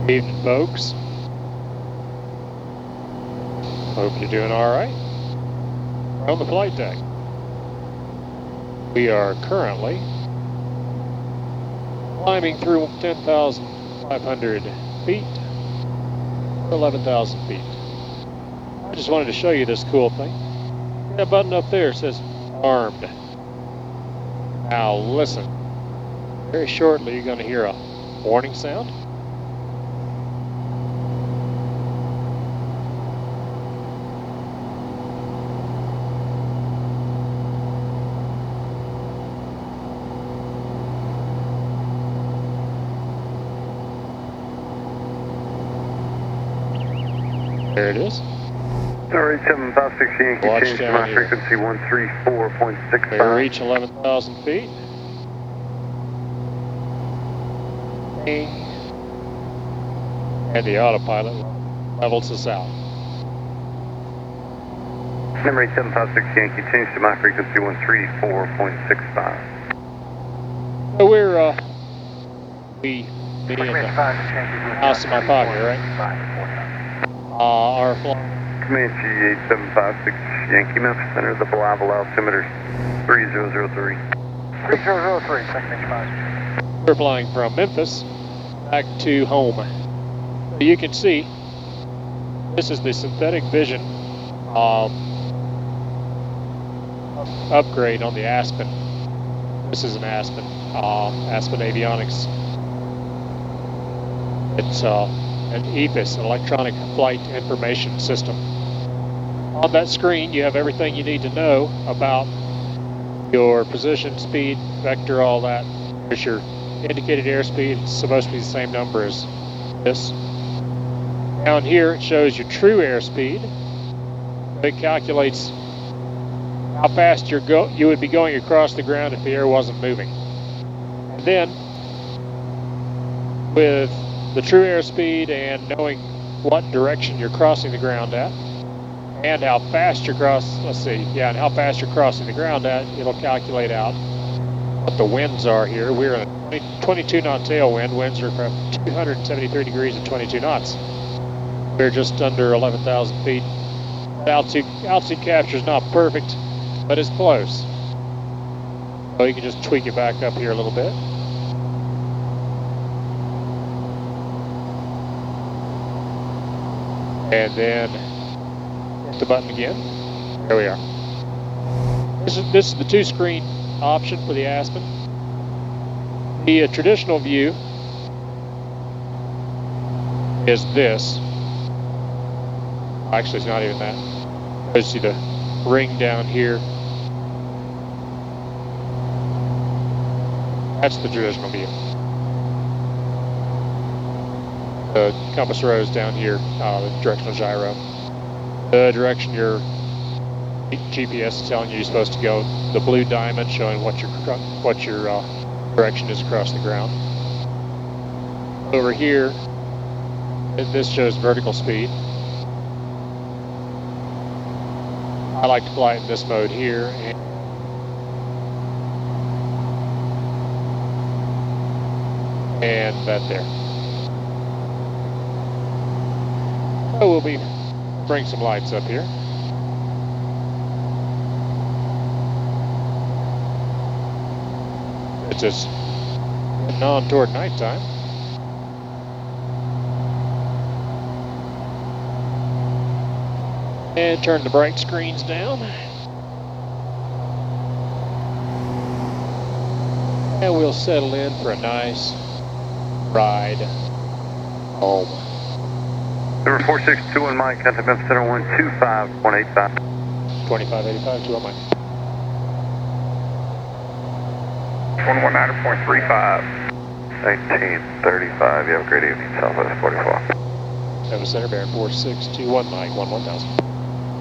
Evening, folks. Hope you're doing all right. We're on the flight deck. We are currently climbing through 10,500 feet, 11,000 feet. I just wanted to show you this cool thing. That button up there says armed. Now listen. Very shortly you're going to hear a warning sound. There it is. Sorry, 756 Yankee, Watch change to down my here. frequency 134.65. We reach 11,000 feet. And the autopilot levels us out. Number 756 Yankee, change to my frequency 134.65. So we're, me and the house in my pocket, right? Our flight. Comanche 8756 Yankee, Memphis Center, the reliable altimeter 3003. 3003, second H5. We're flying from Memphis back to home. So you can see, this is the synthetic vision upgrade on the Aspen. This is an Aspen, Aspen Avionics. It's an EFIS, Electronic Flight Information System. On that screen, you have everything you need to know about your position, speed, vector, all that. There's your indicated airspeed. It's supposed to be the same number as this. Down here, it shows your true airspeed. It calculates how fast you would be going across the ground if the air wasn't moving. And then, with the true airspeed and knowing what direction you're crossing the ground at, and how fast you're and how fast you're crossing the ground at, it'll calculate out what the winds are here. We're in a 22 knot tailwind. Winds are from 273 degrees at 22 knots. We're just under 11,000 feet. Altitude capture is not perfect, but it's close. So you can just tweak it back up here a little bit. And then hit the button again. There we are. This is the two-screen option for the Aspen. The traditional view is this. Actually, it's not even that. You see the ring down here. That's the traditional view. The compass rose down here, the directional gyro. The direction your GPS is telling you you're supposed to go. The blue diamond showing what your direction is across the ground. Over here, this shows vertical speed. I like to fly in this mode here. And that there. So we'll bring some lights up here. It's just getting on toward nighttime. And turn the bright screens down. And we'll settle in for a nice ride home. Number 4621 Mike, contact Memphis Center 125.85. 2585, 2 on Mike. 119.35. 1935, you have a great evening, Southwest 44. Memphis Center, bearing 4621 Mike, 11,000.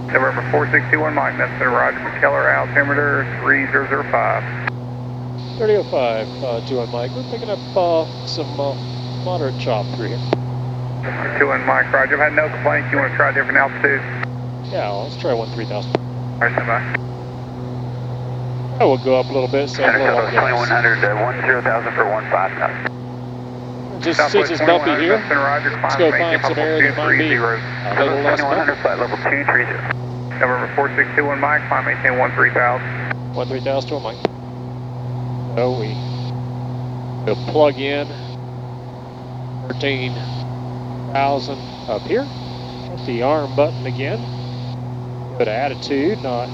November 4621 Mike, Memphis Center, Roger McKellar, altimeter 3005. 3005, 2 on Mike. We're picking up some moderate chop through here. 2 Mike, Roger. I've had no complaints. You want to try a different altitude? Yeah, let's try 13,000. All right, stand by. Oh, we'll go up a little bit. So 2100, 10,000 for 15,000. Just Southwest since it's bumpy 2100, here, Mr. Roger, let's climb go find some area that might be a little less bumpy. flight level 230. November 4621 Mike, climb maintain 13,000. 13,000 to a mic. So we'll plug in 13,000 up here. Hit the arm button again. Go to attitude, not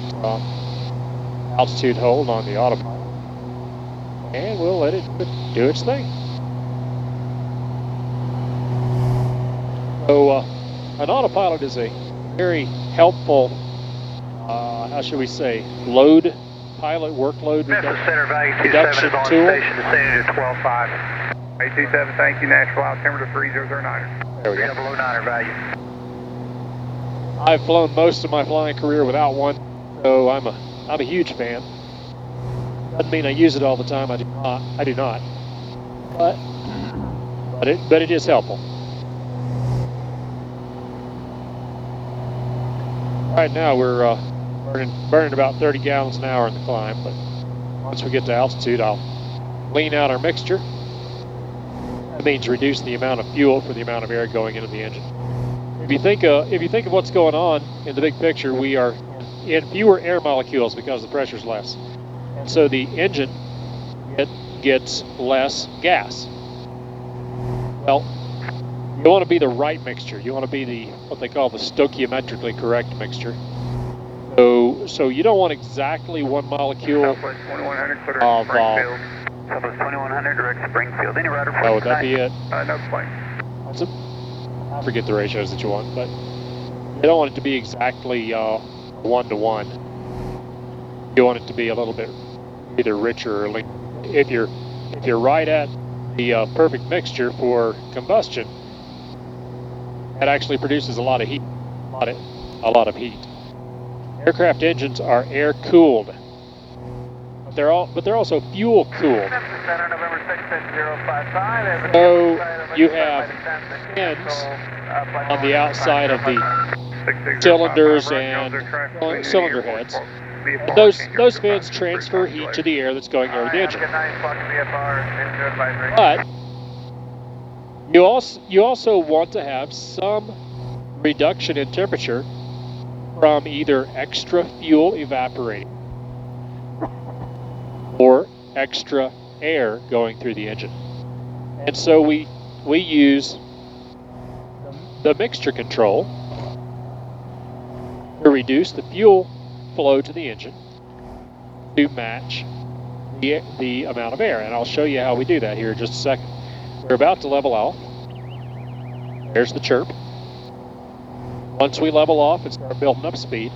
altitude hold on the autopilot. And we'll let it do its thing. So an autopilot is a very helpful, how should we say, pilot workload Center value 27 reduction is on tool. station, descending to 12.5. 827, thank you, Nashville altimeter 3009. There we go. Below 9 value. I've flown most of my flying career without one, so I'm a huge fan. Doesn't mean I use it all the time. I do not. But it is helpful. Right now we're burning about 30 gallons an hour in the climb, but once we get to altitude, I'll lean out our mixture. That means reduce the amount of fuel for the amount of air going into the engine. If you think of what's going on in the big picture, we are in fewer air molecules because the pressure's less, and so the engine gets less gas. Well, you want to be the right mixture. You want to be what they call the stoichiometrically correct mixture. So you don't want exactly one molecule Southwest 2100, clear to of Springfield. Southwest 2100, direct Springfield. Any rider for oh, would that be it? No plane. I forget the ratios that you want, but you don't want it to be exactly 1-to-1. You want it to be a little bit either richer or lean. If you're right at the perfect mixture for combustion, that actually produces a lot of heat, a lot of heat. Aircraft engines are air cooled, but they're also fuel cooled. So you have fins on the outside of the cylinders and cylinder heads. And those fins transfer heat to the air that's going over the engine. But you also want to have some reduction in temperature from either extra fuel evaporating or extra air going through the engine. And so we use the mixture control to reduce the fuel flow to the engine to match the amount of air. And I'll show you how we do that here in just a second. We're about to level off. There's the chirp. Once we level off and start building up speed,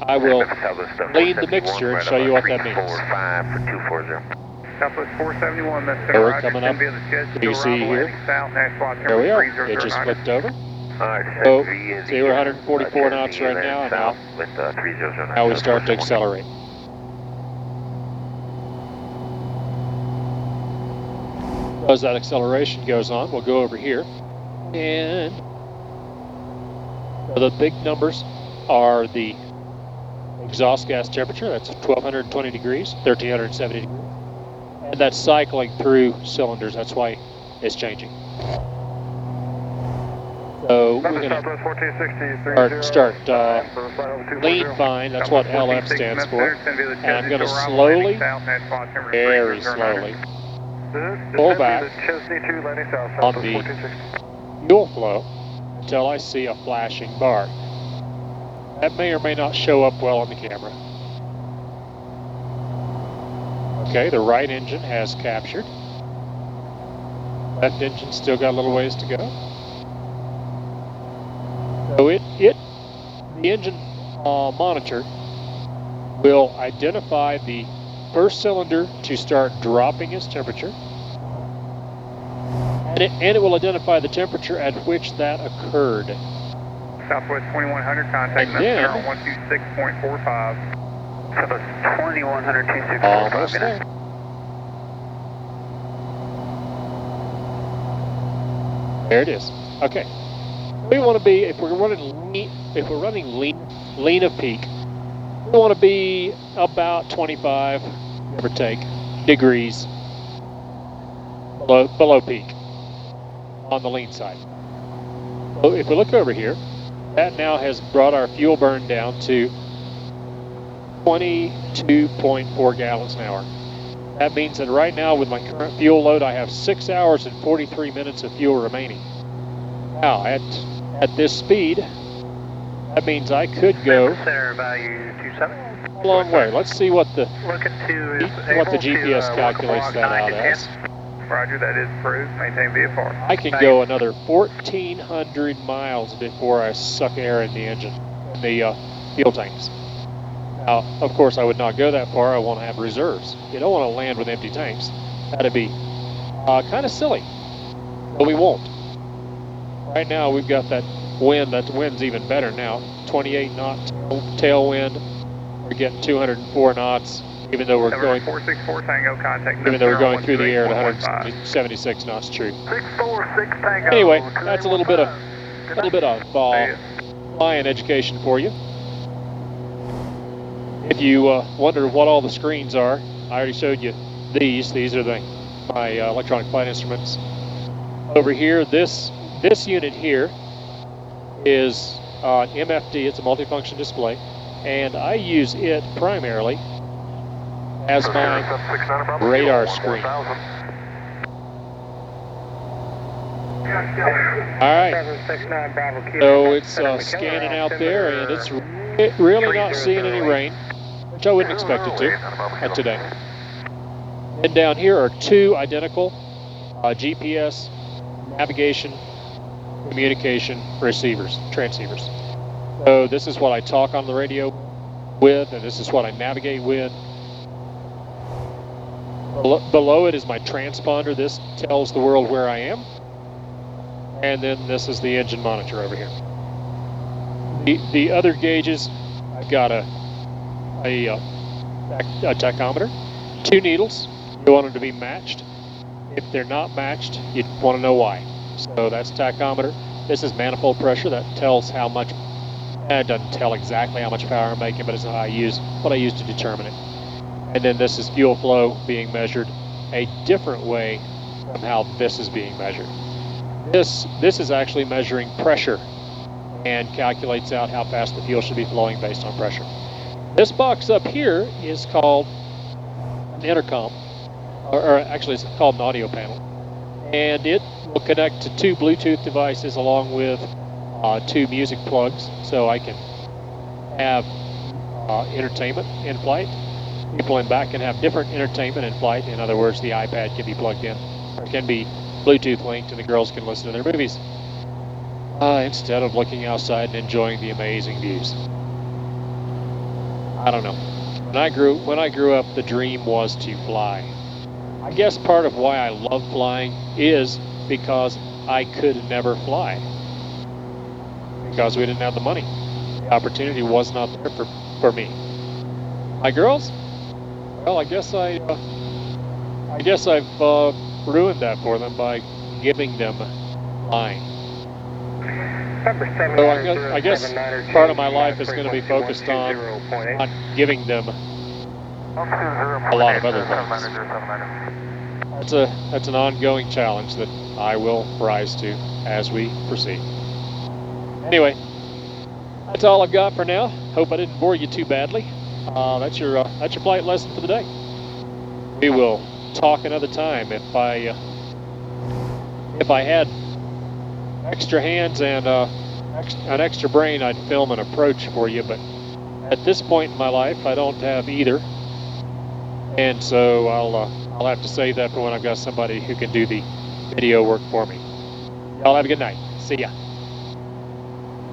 I will lead the mixture and show you what that means. Southwest 471, that's So we're coming up. You see here. There we are. It just flipped over. So, see, we're 144 knots right now, and now we start to accelerate. As that acceleration goes on, we'll go over here, and the big numbers are the exhaust gas temperature. That's 1220 degrees, 1370 degrees. And that's cycling through cylinders. That's why it's changing. So we're going to start lean fine. That's what LF stands for. And I'm going to slowly, very slowly, pull back on the fuel flow until I see a flashing bar. That may or may not show up well on the camera. Okay, the right engine has captured. Left engine still got a little ways to go. So the engine monitor will identify the first cylinder to start dropping its temperature, and it will identify the temperature at which that occurred. Southwest 2100, contact center on 126.45. Southwest 2100, 2645. Almost there. There it is. Okay. We want to be, if we're running lean of peak, we want to be about 25, give or take, degrees below peak. on the lean side. So if we look over here, that now has brought our fuel burn down to 22.4 gallons an hour. That means that right now with my current fuel load, I have 6 hours and 43 minutes of fuel remaining. Now, at this speed, that means I could go Center value 27. a long way. Let's see what the GPS calculates that out as. Roger, that is approved. Maintain VFR. I can go another 1,400 miles before I suck air in the engine, in the fuel tanks. Now, of course, I would not go that far. I want to have reserves. You don't want to land with empty tanks. That'd be kind of silly, but we won't. Right now, we've got that wind. That wind's even better now. 28 knot tailwind. We're getting 204 knots, even though we're going. 464 Tango contact. Even though we're going through the air at 176 knots true. 646 Tango. Anyway, that's a little bit of flying education for you. If you wonder what all the screens are, I already showed you these. These are my electronic flight instruments. Over here, this unit here is MFD. It's a multifunction display, and I use it primarily as my radar screen. All right, so it's scanning out there, and it's really not seeing any rain, which I wouldn't expect it to today. And down here are two identical GPS, navigation, communication receivers, transceivers. So this is what I talk on the radio with, and this is what I navigate with. Below it is my transponder. This tells the world where I am. And then this is the engine monitor over here. The other gauges, I've got a tachometer, two needles. You want them to be matched. If they're not matched, you'd want to know why. So that's tachometer. This is manifold pressure. That tells how much. It doesn't tell exactly how much power I'm making, but it's what I use to determine it. And then this is fuel flow being measured a different way from how this is being measured. This is actually measuring pressure and calculates out how fast the fuel should be flowing based on pressure. This box up here is called an intercom, or actually it's called an audio panel. And it will connect to two Bluetooth devices along with two music plugs, so I can have entertainment in flight. People in back can have different entertainment in flight. In other words, the iPad can be plugged in, or can be Bluetooth linked, and the girls can listen to their movies instead of looking outside and enjoying the amazing views. I don't know. When I grew up, the dream was to fly. I guess part of why I love flying is because I could never fly. Because we didn't have the money. The opportunity was not there for me. My girls? Well, I guess I've ruined that for them by giving them flying. So I guess part of my life is going to be focused on not giving them a lot of other things. That's an ongoing challenge that I will rise to as we proceed. Anyway, that's all I've got for now. Hope I didn't bore you too badly. That's your flight lesson for the day. We will talk another time. If I had extra hands and an extra brain, I'd film an approach for you. But at this point in my life, I don't have either, and so I'll have to save that for when I've got somebody who can do the video work for me. Y'all have a good night. See ya.